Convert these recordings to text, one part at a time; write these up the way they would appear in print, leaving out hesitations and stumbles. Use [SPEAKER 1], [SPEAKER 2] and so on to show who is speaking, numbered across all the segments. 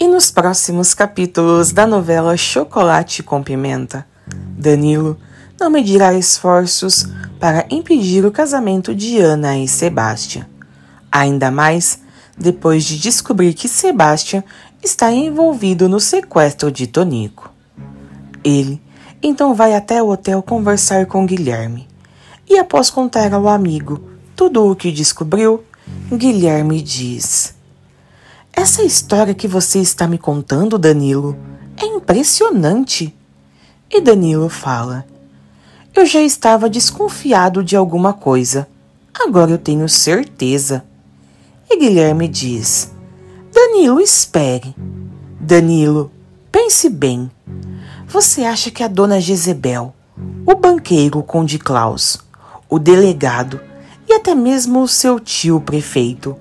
[SPEAKER 1] E nos próximos capítulos da novela Chocolate com Pimenta, Danilo não medirá esforços para impedir o casamento de Ana e Sebastian. Ainda mais depois de descobrir que Sebastian está envolvido no sequestro de Tonico. Ele então vai até o hotel conversar com Guilherme. E após contar ao amigo tudo o que descobriu, Guilherme diz: "Essa história que você está me contando, Danilo, é impressionante." E Danilo fala: "Eu já estava desconfiado de alguma coisa. Agora eu tenho certeza." E Guilherme diz: "Danilo, espere. Danilo, pense bem. Você acha que a dona Jezebel, o banqueiro o Conde Klaus, o delegado e até mesmo o seu tio prefeito,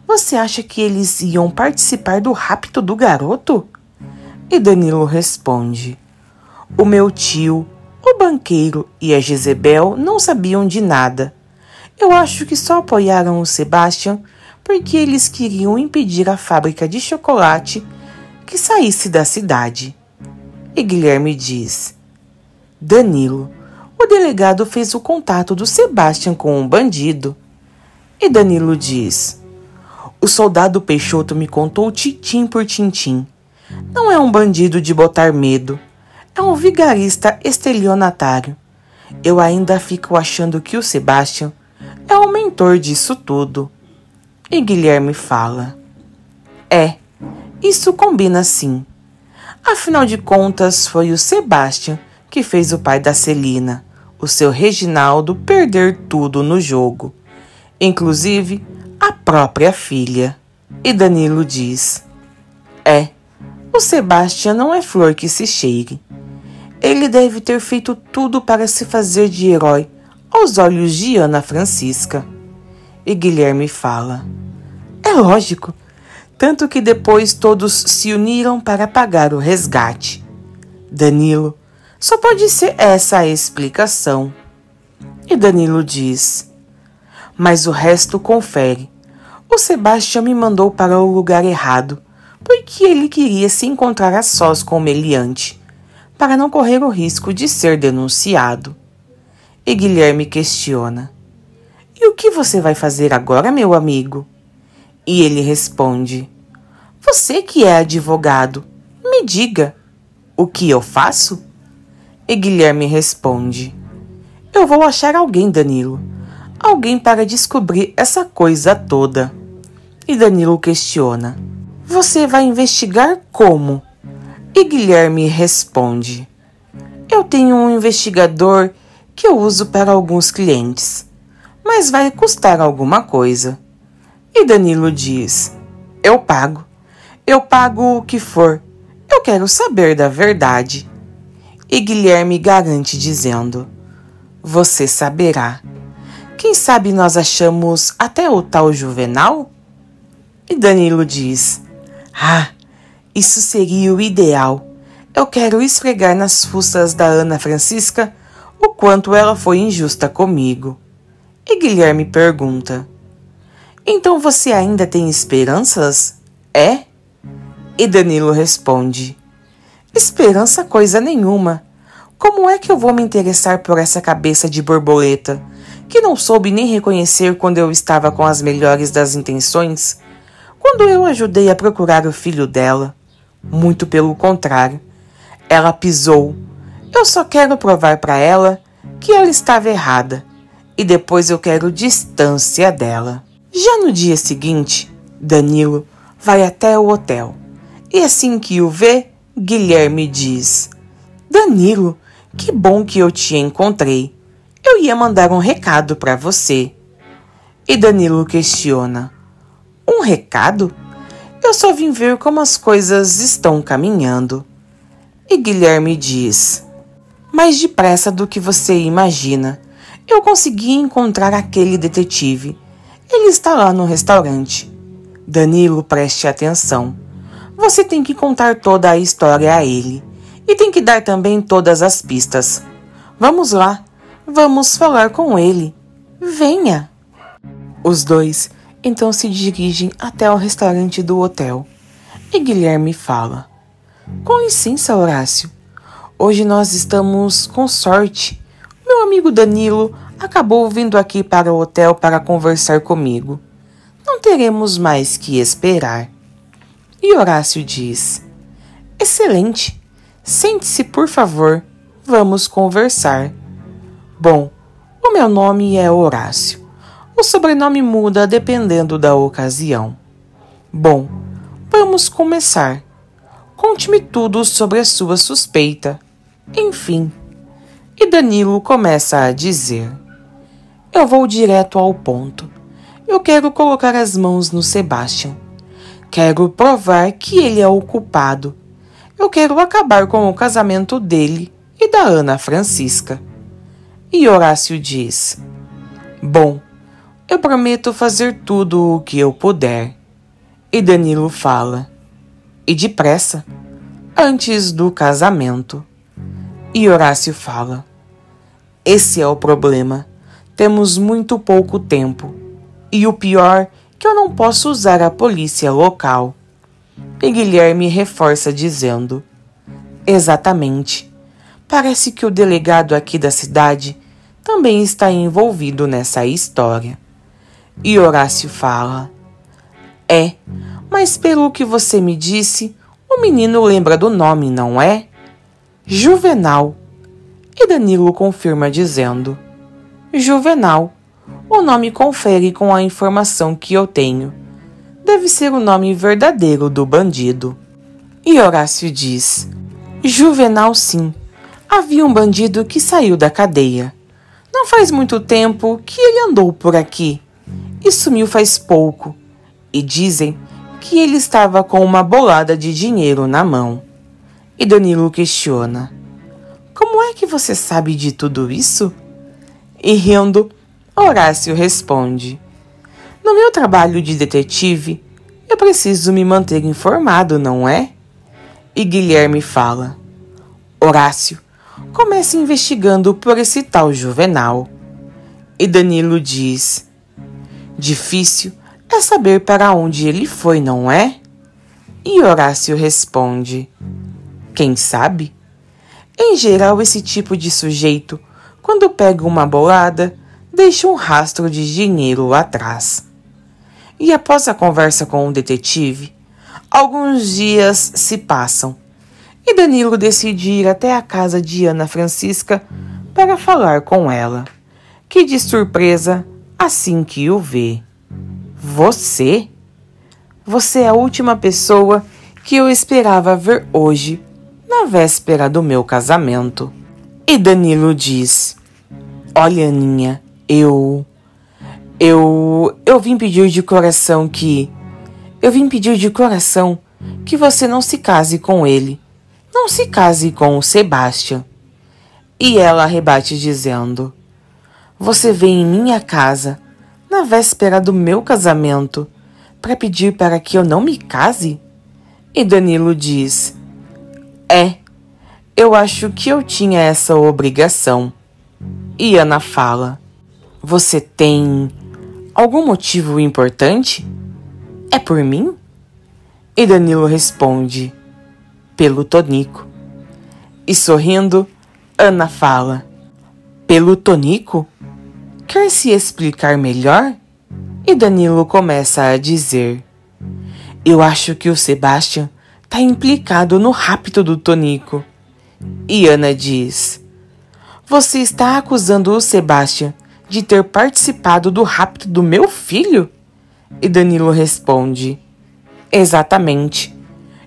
[SPEAKER 1] você acha que eles iam participar do rapto do garoto?" E Danilo responde: "O meu tio, o banqueiro e a Jezebel não sabiam de nada. Eu acho que só apoiaram o Sebastian porque eles queriam impedir a fábrica de chocolate que saísse da cidade." E Guilherme diz: "Danilo, o delegado fez o contato do Sebastian com um bandido." E Danilo diz: "O soldado Peixoto me contou tintim por tintim. Não é um bandido de botar medo. É um vigarista estelionatário. Eu ainda fico achando que o Sebastian é o mentor disso tudo." E Guilherme fala: Isso combina sim. Afinal de contas, foi o Sebastian que fez o pai da Celina, o seu Reginaldo, perder tudo no jogo, inclusive a própria filha." E Danilo diz: O Sebastian não é flor que se cheire. Ele deve ter feito tudo para se fazer de herói aos olhos de Ana Francisca." E Guilherme fala: "É lógico, tanto que depois todos se uniram para pagar o resgate." Danilo: "Só pode ser essa a explicação." E Danilo diz: "Mas o resto confere. O Sebastian me mandou para o lugar errado, porque ele queria se encontrar a sós com o meliante, para não correr o risco de ser denunciado." E Guilherme questiona: "E o que você vai fazer agora, meu amigo?" E ele responde: "Você que é advogado, me diga, o que eu faço?" E Guilherme responde: "Eu vou achar alguém, Danilo. Alguém para descobrir essa coisa toda." E Danilo questiona: "Você vai investigar como?" E Guilherme responde: "Eu tenho um investigador que eu uso para alguns clientes, mas vai custar alguma coisa." E Danilo diz: Eu pago o que for. Eu quero saber da verdade." E Guilherme garante dizendo: "Você saberá. Quem sabe nós achamos até o tal Juvenal?" E Danilo diz: Isso seria o ideal. Eu quero esfregar nas fuças da Ana Francisca o quanto ela foi injusta comigo." E Guilherme pergunta: "Então você ainda tem esperanças? É?" E Danilo responde: "Esperança coisa nenhuma. Como é que eu vou me interessar por essa cabeça de borboleta, que não soube nem reconhecer quando eu estava com as melhores das intenções, quando eu ajudei a procurar o filho dela? Muito pelo contrário. Ela pisou. Eu só quero provar para ela que ela estava errada, e depois eu quero distância dela." Já no dia seguinte, Danilo vai até o hotel. E assim que o vê, Guilherme diz: "Danilo, que bom que eu te encontrei. Eu ia mandar um recado para você." E Danilo questiona: "Um recado? Eu só vim ver como as coisas estão caminhando." E Guilherme diz: "Mais depressa do que você imagina. Eu consegui encontrar aquele detetive. Ele está lá no restaurante. Danilo, preste atenção. Você tem que contar toda a história a ele. E tem que dar também todas as pistas. Vamos lá. Vamos falar com ele. Venha." Os dois então se dirigem até o restaurante do hotel. E Guilherme fala: com licença, Horácio. Hoje nós estamos com sorte. Meu amigo Danilo acabou vindo aqui para o hotel para conversar comigo. Não teremos mais que esperar. E Horácio diz: excelente. Sente-se, por favor. Vamos conversar. Bom, o meu nome é Horácio. O sobrenome muda dependendo da ocasião. Bom, vamos começar. Conte-me tudo sobre a sua suspeita. Enfim. E Danilo começa a dizer: eu vou direto ao ponto. Eu quero colocar as mãos no Sebastian. Quero provar que ele é o culpado. Eu quero acabar com o casamento dele e da Ana Francisca. E Horácio diz: bom, eu prometo fazer tudo o que eu puder. E Danilo fala: e depressa, antes do casamento. E Horácio fala: esse é o problema. Temos muito pouco tempo. E o pior, que eu não posso usar a polícia local. E Guilherme reforça dizendo: exatamente. Parece que o delegado aqui da cidade também está envolvido nessa história. E Horácio fala: mas pelo que você me disse, o menino lembra do nome, não é? Juvenal. E Danilo confirma dizendo: Juvenal. O nome confere com a informação que eu tenho. Deve ser o nome verdadeiro do bandido. E Horácio diz: Juvenal, sim. Havia um bandido que saiu da cadeia. Não faz muito tempo que ele andou por aqui. E sumiu faz pouco. E dizem que ele estava com uma bolada de dinheiro na mão. E Danilo questiona: como é que você sabe de tudo isso? E rindo, Horácio responde: no meu trabalho de detetive, eu preciso me manter informado, não é? E Guilherme fala: Horácio, comece investigando por esse tal Juvenal. E Danilo diz: difícil é saber para onde ele foi, não é? E Horácio responde: quem sabe? Em geral, esse tipo de sujeito, quando pega uma bolada, deixa um rastro de dinheiro atrás. E após a conversa com o detetive, alguns dias se passam e Danilo decide ir até a casa de Ana Francisca para falar com ela, que de surpresa, assim que o vê: Você? Você é a última pessoa que eu esperava ver hoje, na véspera do meu casamento. E Danilo diz: olha, Aninha, eu vim pedir de coração que você não se case com ele. Não se case com o Sebastian. E ela rebate dizendo: você vem em minha casa, na véspera do meu casamento, para pedir para que eu não me case? E Danilo diz: eu acho que eu tinha essa obrigação. E Ana fala: você tem algum motivo importante? É por mim? E Danilo responde: pelo Tonico. E sorrindo, Ana fala: pelo Tonico? Quer se explicar melhor? E Danilo começa a dizer: eu acho que o Sebastian está implicado no rapto do Tonico. E Ana diz: você está acusando o Sebastian de ter participado do rapto do meu filho? E Danilo responde: exatamente.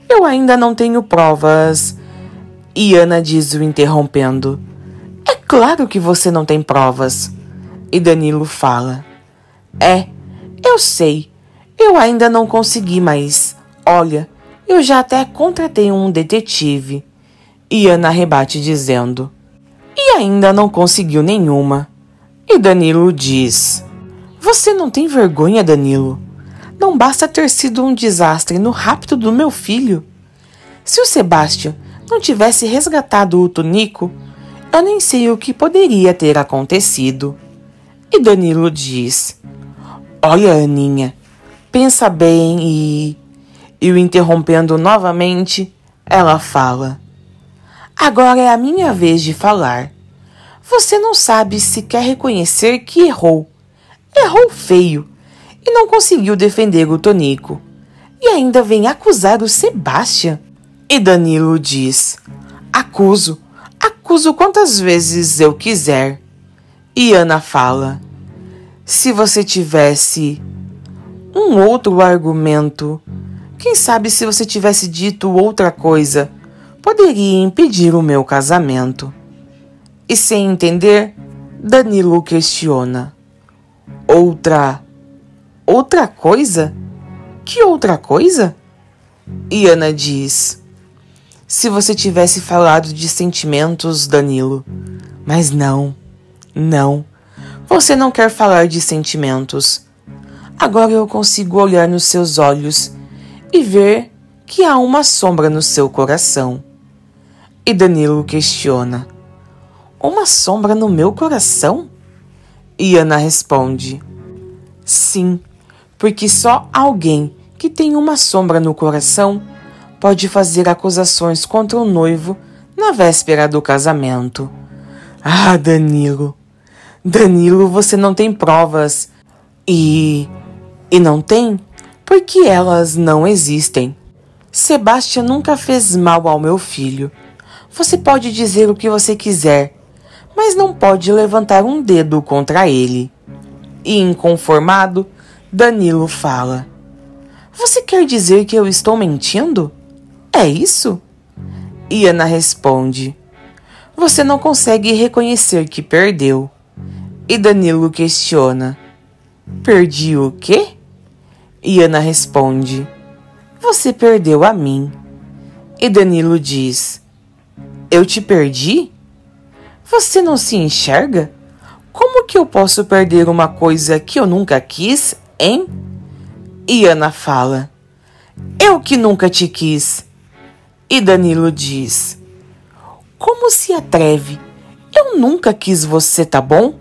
[SPEAKER 1] Eu ainda não tenho provas. E Ana diz, o interrompendo: é claro que você não tem provas. E Danilo fala: eu sei. Eu ainda não consegui, mas olha, eu já até contratei um detetive. E Ana rebate dizendo: e ainda não conseguiu nenhuma. E Danilo diz: você não tem vergonha, Danilo? Não basta ter sido um desastre no rapto do meu filho. Se o Sebastian não tivesse resgatado o Tonico, eu nem sei o que poderia ter acontecido. E Danilo diz: olha, Aninha, pensa bem E o interrompendo novamente, ela fala: agora é a minha vez de falar. Você não sabe se quer reconhecer que errou. Errou feio e não conseguiu defender o Tonico. E ainda vem acusar o Sebastian. E Danilo diz: acuso quantas vezes eu quiser. E Ana fala: se você tivesse um outro argumento, quem sabe se você tivesse dito outra coisa, poderia impedir o meu casamento. E sem entender, Danilo questiona: outra coisa? Que outra coisa? E Ana diz: se você tivesse falado de sentimentos, Danilo. Mas não. Você não quer falar de sentimentos. Agora eu consigo olhar nos seus olhos e ver que há uma sombra no seu coração. E Danilo questiona: uma sombra no meu coração? E Ana responde: sim, porque só alguém que tem uma sombra no coração pode fazer acusações contra o noivo na véspera do casamento. Ah, Danilo, você não tem provas. E não tem porque elas não existem. Sebastian nunca fez mal ao meu filho. Você pode dizer o que você quiser, mas não pode levantar um dedo contra ele. E inconformado, Danilo fala: você quer dizer que eu estou mentindo? É isso? E Ana responde: você não consegue reconhecer que perdeu. E Danilo questiona: perdi o quê? E Ana responde: você perdeu a mim. E Danilo diz: eu te perdi? Você não se enxerga? Como que eu posso perder uma coisa que eu nunca quis, hein? E Ana fala: eu que nunca te quis. E Danilo diz: como se atreve? Eu nunca quis você, tá bom?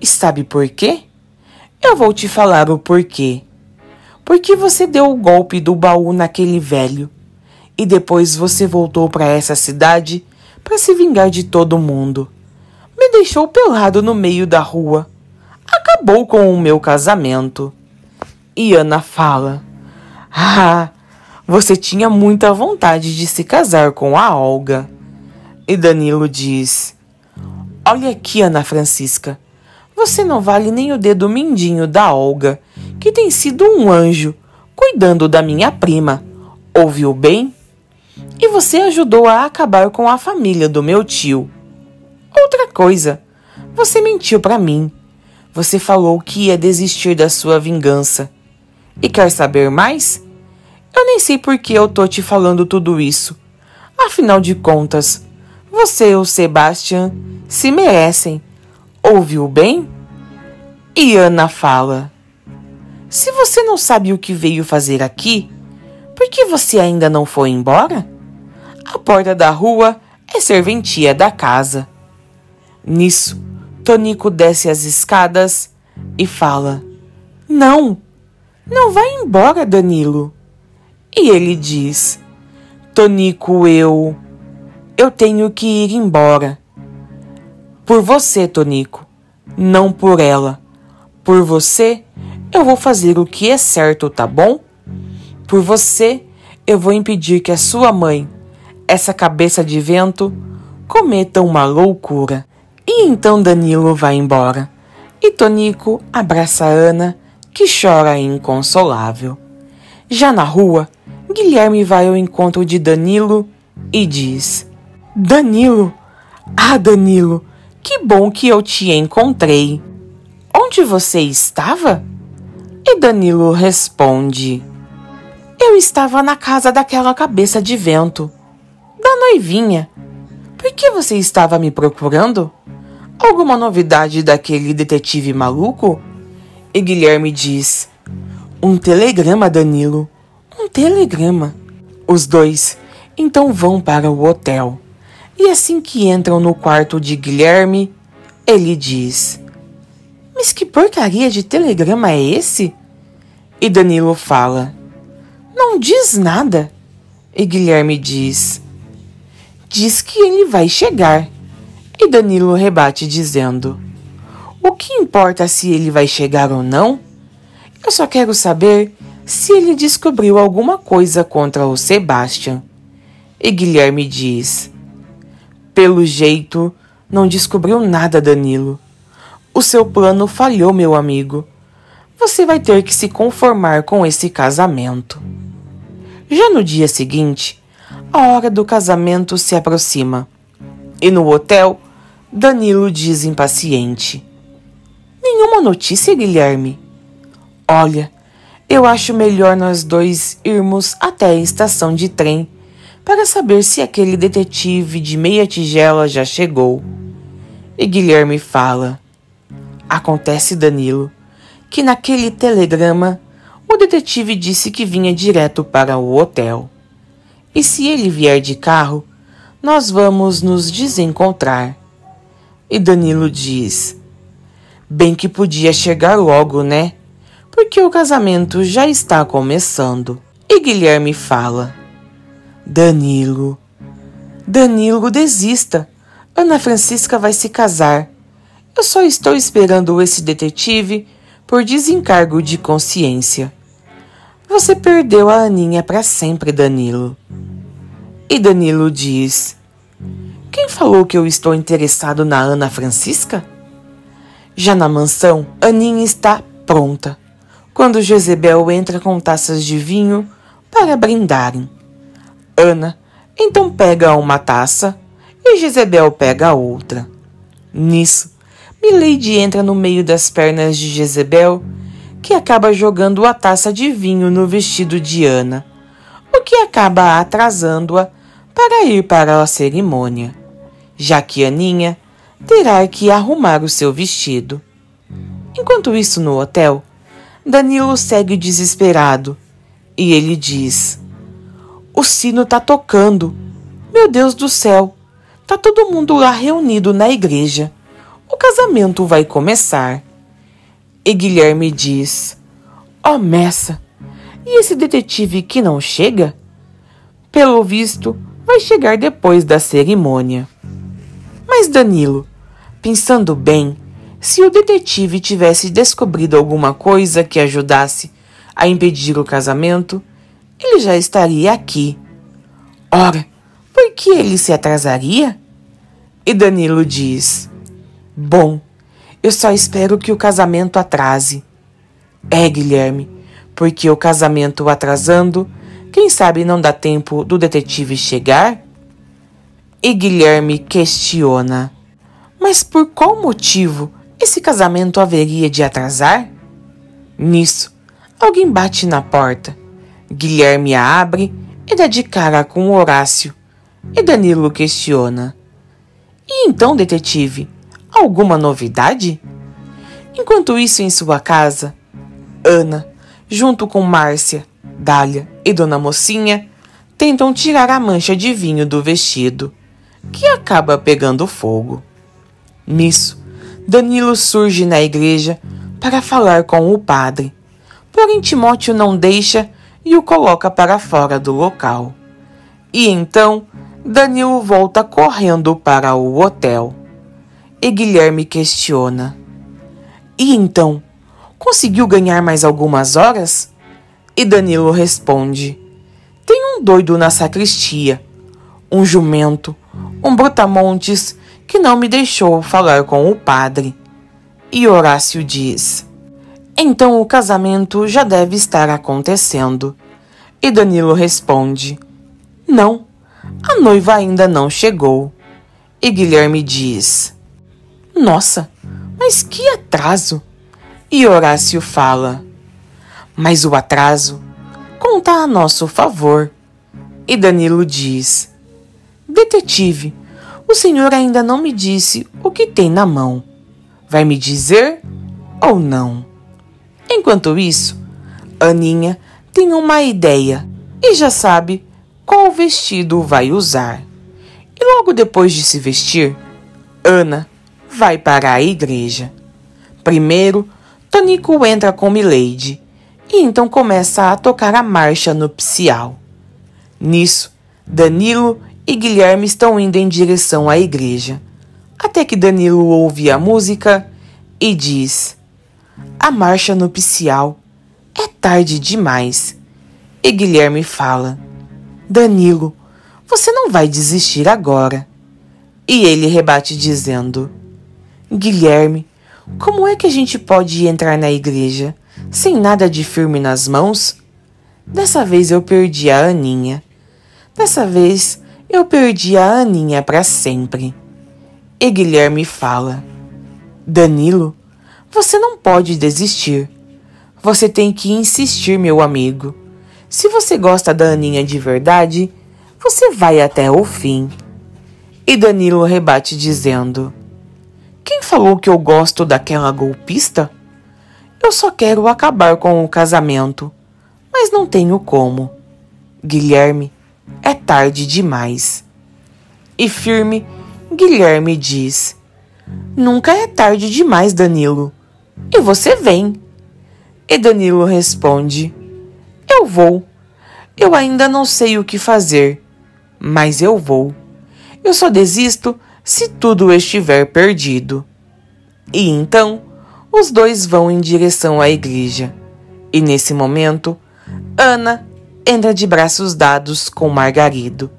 [SPEAKER 1] E sabe por quê? Eu vou te falar o porquê. Porque você deu o golpe do baú naquele velho. E depois você voltou para essa cidade para se vingar de todo mundo. Me deixou pelado no meio da rua. Acabou com o meu casamento. E Ana fala: ah, você tinha muita vontade de se casar com a Olga. E Danilo diz: olha aqui, Ana Francisca. Você não vale nem o dedo mindinho da Olga, que tem sido um anjo, cuidando da minha prima. Ouviu bem? E você ajudou a acabar com a família do meu tio. Outra coisa, você mentiu para mim. Você falou que ia desistir da sua vingança. E quer saber mais? Eu nem sei por que eu tô te falando tudo isso. Afinal de contas, você e o Sebastian se merecem. Ouviu bem? E Ana fala: se você não sabe o que veio fazer aqui, por que você ainda não foi embora? A porta da rua é serventia da casa. Nisso, Tonico desce as escadas e fala: não vai embora, Danilo. E ele diz: Tonico, eu tenho que ir embora. Por você, Tonico, não por ela. Por você, eu vou fazer o que é certo, tá bom? Por você, eu vou impedir que a sua mãe, essa cabeça de vento, cometa uma loucura. E então Danilo vai embora. E Tonico abraça Ana, que chora inconsolável. Já na rua, Guilherme vai ao encontro de Danilo e diz: Danilo, ah, Danilo, que bom que eu te encontrei. Onde você estava? E Danilo responde: eu estava na casa daquela cabeça de vento, da noivinha. Por que você estava me procurando? Alguma novidade daquele detetive maluco? E Guilherme diz: um telegrama, Danilo, um telegrama. Os dois então vão para o hotel. E assim que entram no quarto de Guilherme, ele diz: mas que porcaria de telegrama é esse? E Danilo fala: Não diz nada. E Guilherme diz: diz que ele vai chegar. E Danilo rebate dizendo: o que importa se ele vai chegar ou não? Eu só quero saber se ele descobriu alguma coisa contra o Sebastian. E Guilherme diz: pelo jeito, não descobriu nada, Danilo. O seu plano falhou, meu amigo. Você vai ter que se conformar com esse casamento. Já no dia seguinte, a hora do casamento se aproxima. E no hotel, Danilo diz impaciente: nenhuma notícia, Guilherme? Olha, eu acho melhor nós dois irmos até a estação de trem para saber se aquele detetive de meia tigela já chegou. E Guilherme fala: acontece, Danilo, que naquele telegrama o detetive disse que vinha direto para o hotel. E se ele vier de carro, nós vamos nos desencontrar. E Danilo diz: bem que podia chegar logo, né? Porque o casamento já está começando. E Guilherme fala: Danilo, desista. Ana Francisca vai se casar. Eu só estou esperando esse detetive por desencargo de consciência. Você perdeu a Aninha para sempre, Danilo. E Danilo diz: quem falou que eu estou interessado na Ana Francisca? Já na mansão, Aninha está pronta, quando Jezebel entra com taças de vinho para brindarem. Ana então pega uma taça e Jezebel pega a outra. Nisso, Milady entra no meio das pernas de Jezebel, que acaba jogando a taça de vinho no vestido de Ana, o que acaba atrasando-a para ir para a cerimônia, já que Aninha terá que arrumar o seu vestido. Enquanto isso, no hotel, Danilo segue desesperado e ele diz: o sino tá tocando. Meu Deus do céu, tá todo mundo lá reunido na igreja. O casamento vai começar. E Guilherme diz: ó Messa, e esse detetive que não chega? Pelo visto, vai chegar depois da cerimônia. Mas Danilo, pensando bem, se o detetive tivesse descobrido alguma coisa que ajudasse a impedir o casamento, ele já estaria aqui. Ora, por que ele se atrasaria? E Danilo diz: bom, eu só espero que o casamento atrase. É, Guilherme, porque o casamento atrasando, quem sabe não dá tempo do detetive chegar? E Guilherme questiona: mas por qual motivo esse casamento haveria de atrasar? Nisso, alguém bate na porta. Guilherme a abre e dá de cara com Horácio. E Danilo questiona: e então, detetive, alguma novidade? Enquanto isso, em sua casa, Ana, junto com Márcia, Dália e Dona Mocinha, tentam tirar a mancha de vinho do vestido, que acaba pegando fogo. Nisso, Danilo surge na igreja para falar com o padre, porém Timóteo não deixa e o coloca para fora do local. E então, Danilo volta correndo para o hotel. E Guilherme questiona: e então, conseguiu ganhar mais algumas horas? E Danilo responde: tem um doido na sacristia, um jumento, um brutamontes que não me deixou falar com o padre. E Horácio diz: então o casamento já deve estar acontecendo. E Danilo responde: não, a noiva ainda não chegou. E Guilherme diz: nossa, mas que atraso! E Horácio fala: mas o atraso conta a nosso favor. E Danilo diz: detetive, o senhor ainda não me disse o que tem na mão. Vai me dizer ou não? Enquanto isso, Aninha tem uma ideia e já sabe qual vestido vai usar. E logo depois de se vestir, Ana vai para a igreja. Primeiro, Tonico entra com Milady e então começa a tocar a marcha nupcial. Nisso, Danilo e Guilherme estão indo em direção à igreja, até que Danilo ouve a música e diz: "A marcha nupcial, é tarde demais." E Guilherme fala: "Danilo, você não vai desistir agora." E ele rebate dizendo: "Guilherme, como é que a gente pode entrar na igreja sem nada de firme nas mãos? Dessa vez eu perdi a Aninha. Dessa vez eu perdi a Aninha para sempre." E Guilherme fala: "Danilo, você não pode desistir. Você tem que insistir, meu amigo. Se você gosta da Aninha de verdade, você vai até o fim." E Danilo rebate dizendo: "Quem falou que eu gosto daquela golpista? Eu só quero acabar com o casamento, mas não tenho como. Guilherme, é tarde demais." E firme, Guilherme diz: "Nunca é tarde demais, Danilo. E você vem." E Danilo responde: "Eu vou. Eu ainda não sei o que fazer, mas eu vou. Eu só desisto se tudo estiver perdido." E então, os dois vão em direção à igreja. E nesse momento, Ana entra de braços dados com Margarido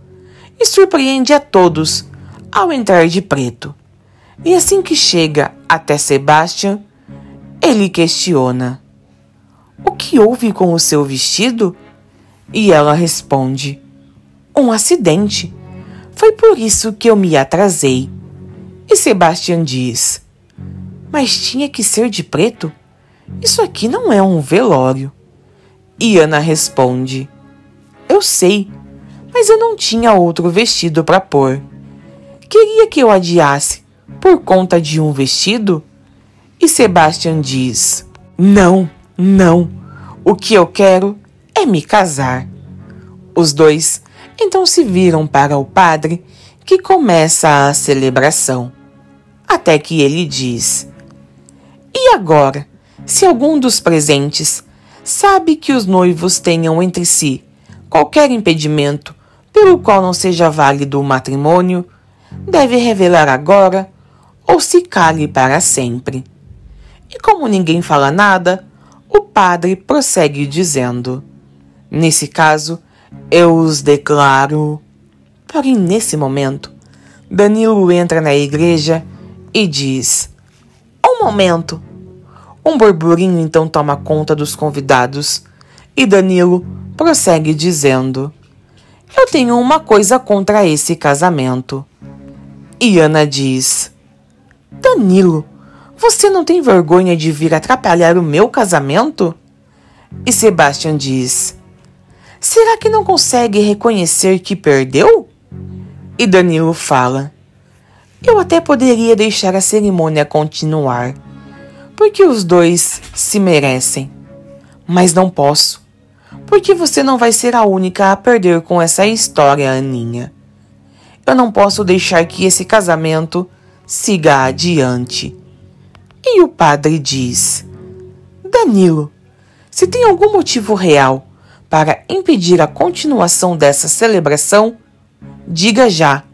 [SPEAKER 1] e surpreende a todos ao entrar de preto. E assim que chega até Sebastian, ele questiona: "O que houve com o seu vestido?" E ela responde: "Um acidente. Foi por isso que eu me atrasei." E Sebastian diz: "Mas tinha que ser de preto? Isso aqui não é um velório." E Ana responde: "Eu sei, mas eu não tinha outro vestido para pôr. Queria que eu adiasse por conta de um vestido?" E Sebastian diz: "Não, não. O que eu quero é me casar." Os dois então se viram para o padre, que começa a celebração. Até que ele diz: "E agora, se algum dos presentes sabe que os noivos tenham entre si qualquer impedimento pelo qual não seja válido o matrimônio, deve revelar agora ou se cale para sempre." E como ninguém fala nada, o padre prossegue dizendo: "Nesse caso, eu os declaro." Porém, nesse momento, Danilo entra na igreja e diz: "Um momento." Um burburinho então toma conta dos convidados e Danilo prossegue dizendo: "Eu tenho uma coisa contra esse casamento." E Ana diz: "Danilo, você não tem vergonha de vir atrapalhar o meu casamento?" E Sebastian diz: "Será que não consegue reconhecer que perdeu?" E Danilo fala: "Eu até poderia deixar a cerimônia continuar, porque os dois se merecem. Mas não posso, porque você não vai ser a única a perder com essa história, Aninha. Eu não posso deixar que esse casamento siga adiante." E o padre diz: "Danilo, se tem algum motivo real para impedir a continuação dessa celebração, diga já,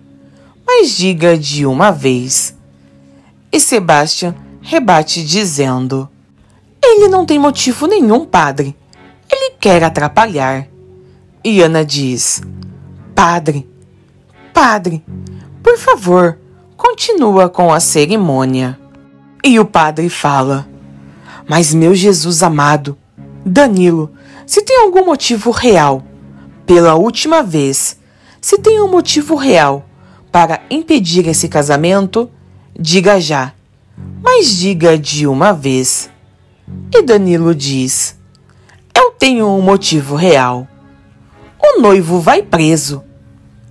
[SPEAKER 1] mas diga de uma vez." E Sebastian rebate dizendo: "Ele não tem motivo nenhum, padre. Ele quer atrapalhar." E Ana diz: Padre, por favor, continua com a cerimônia." E o padre fala: "Mas meu Jesus amado, Danilo, se tem algum motivo real, pela última vez, se tem um motivo real para impedir esse casamento, diga já, mas diga de uma vez." E Danilo diz: "Eu tenho um motivo real. O noivo vai preso."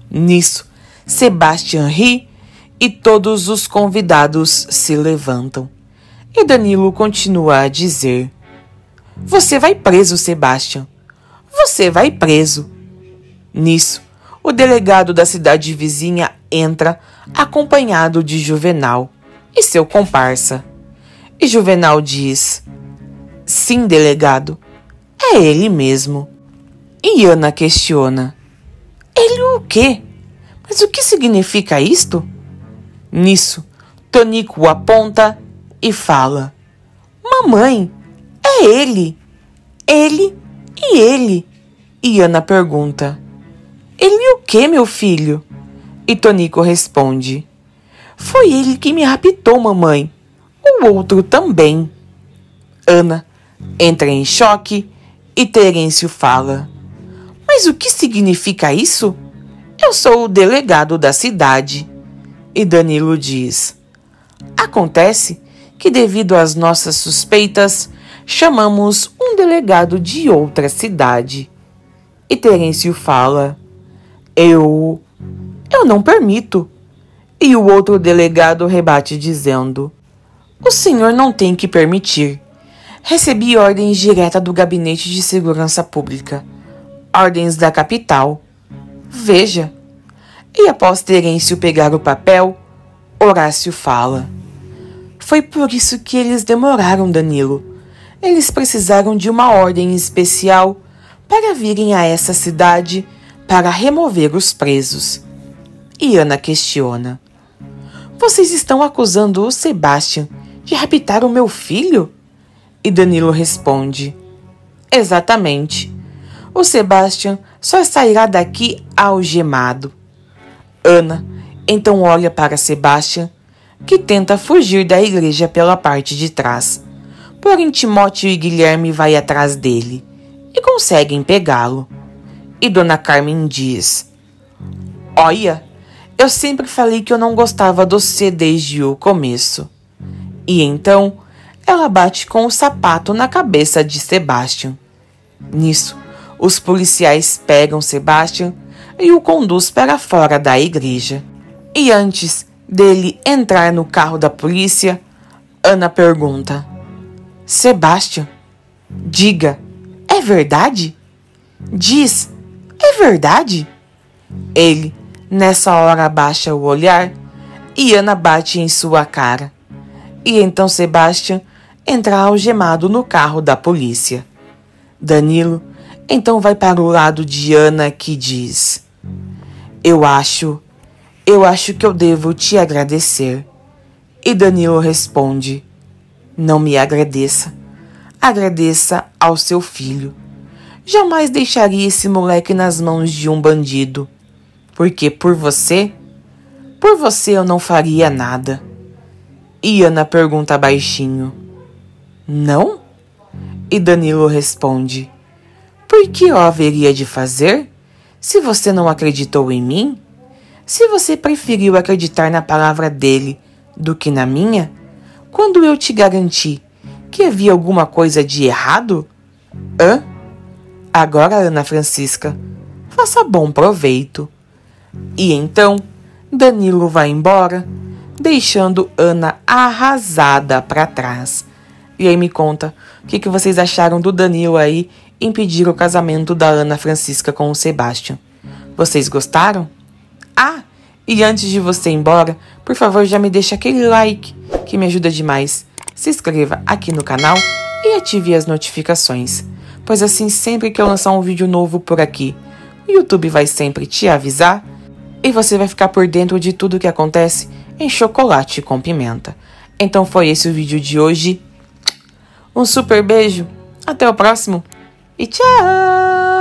[SPEAKER 1] Nisso, Sebastian ri e todos os convidados se levantam. E Danilo continua a dizer: "Você vai preso, Sebastian. Você vai preso." Nisso, o delegado da cidade vizinha entra acompanhado de Juvenal e seu comparsa. E Juvenal diz: "Sim, delegado. É ele mesmo. E Ana questiona: ele o quê? Mas o que significa isto? Nisso, Tonico aponta e fala: mamãe, é ele. Ele e ele. E Ana pergunta: ele o quê, meu filho? E Tonico responde: foi ele que me raptou, mamãe. O outro também. Ana entra em choque e Terêncio fala: mas o que significa isso? Eu sou o delegado da cidade. E Danilo diz: acontece que, devido às nossas suspeitas, chamamos um delegado de outra cidade. E Terêncio fala: Eu não permito. E o outro delegado rebate dizendo: o senhor não tem que permitir. Recebi ordens diretas do Gabinete de Segurança Pública. Ordens da capital. Veja. E após Terêncio pegar o papel, Horácio fala: foi por isso que eles demoraram, Danilo. Eles precisaram de uma ordem especial para virem a essa cidade para remover os presos. E Ana questiona: vocês estão acusando o Sebastian de raptar o meu filho? E Danilo responde: exatamente. O Sebastian só sairá daqui algemado. Ana então olha para Sebastian, que tenta fugir da igreja pela parte de trás. Porém, Timóteo e Guilherme vai atrás dele e conseguem pegá-lo. E Dona Carmen diz: olha, eu sempre falei que eu não gostava de você desde o começo. E então ela bate com o sapato na cabeça de Sebastian. Nisso, os policiais pegam Sebastian e o conduz para fora da igreja. E antes dele entrar no carro da polícia, Ana pergunta: Sebastian, diga, é verdade? Diz, é verdade? Ele, nessa hora, abaixa o olhar e Ana bate em sua cara. E então Sebastian entra algemado no carro da polícia. Danilo então vai para o lado de Ana, que diz: Eu acho que eu devo te agradecer. E Danilo responde: não me agradeça. Agradeça ao seu filho. Jamais deixaria esse moleque nas mãos de um bandido. Porque por você eu não faria nada. E Ana pergunta baixinho: não? E Danilo responde: por que eu haveria de fazer? Se você não acreditou em mim? Se você preferiu acreditar na palavra dele do que na minha, quando eu te garanti que havia alguma coisa de errado? Hã? Agora, Ana Francisca, faça bom proveito. E então, Danilo vai embora, deixando Ana arrasada para trás. E aí me conta, o que vocês acharam do Danilo aí impedir o casamento da Ana Francisca com o Sebastian? Vocês gostaram? Ah, e antes de você ir embora, por favor, já me deixa aquele like, que me ajuda demais. Se inscreva aqui no canal e ative as notificações, pois assim, sempre que eu lançar um vídeo novo por aqui, o YouTube vai sempre te avisar e você vai ficar por dentro de tudo que acontece em Chocolate com Pimenta. Então foi esse o vídeo de hoje. Um super beijo, até o próximo e tchau!